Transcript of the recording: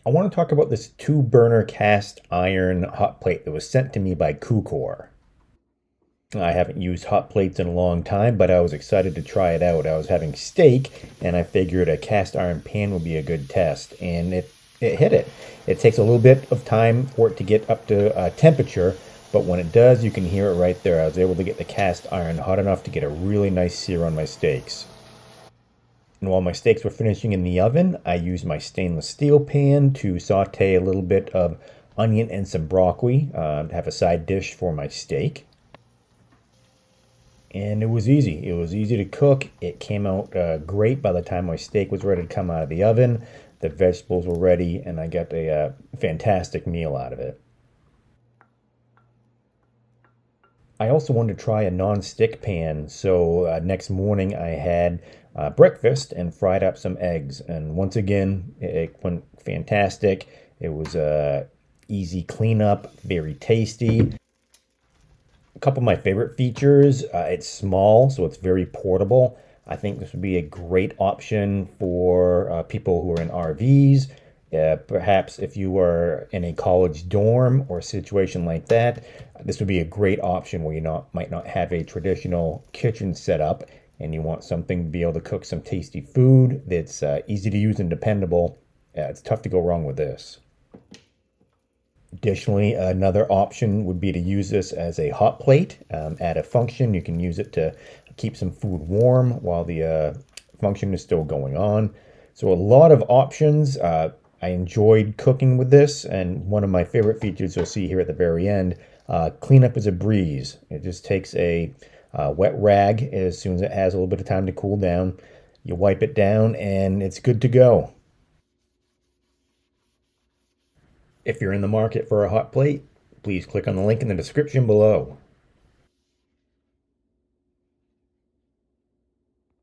I want to talk about this two-burner cast iron hot plate that was sent to me by CUKOR. I haven't used hot plates in a long time, but I was excited to try it out. I was having steak, and I figured a cast iron pan would be a good test, and it hit it. It takes a little bit of time for it to get up to temperature, but when it does, you can hear it right there. I was able to get the cast iron hot enough to get a really nice sear on my steaks. And while my steaks were finishing in the oven, I used my stainless steel pan to saute a little bit of onion and some broccoli to have a side dish for my steak. And it was easy. It was easy to cook. It came out great by the time my steak was ready to come out of the oven. The vegetables were ready, and I got a fantastic meal out of it. I also wanted to try a non-stick pan, so next morning I had breakfast and fried up some eggs. And once again, it went fantastic. It was easy cleanup, very tasty. A couple of my favorite features, it's small, so it's very portable. I think this would be a great option for people who are in RVs. Perhaps if you are in a college dorm or a situation like that, this would be a great option where might not have a traditional kitchen setup and you want something to be able to cook some tasty food that's easy to use and dependable. It's tough to go wrong with this. Additionally, another option would be to use this as a hot plate. Add a function. You can use it to keep some food warm while the function is still going on. So a lot of options. I enjoyed cooking with this, and one of my favorite features you'll see here at the very end, cleanup is a breeze. It just takes a wet rag as soon as it has a little bit of time to cool down. You wipe it down, and it's good to go. If you're in the market for a hot plate, please click on the link in the description below.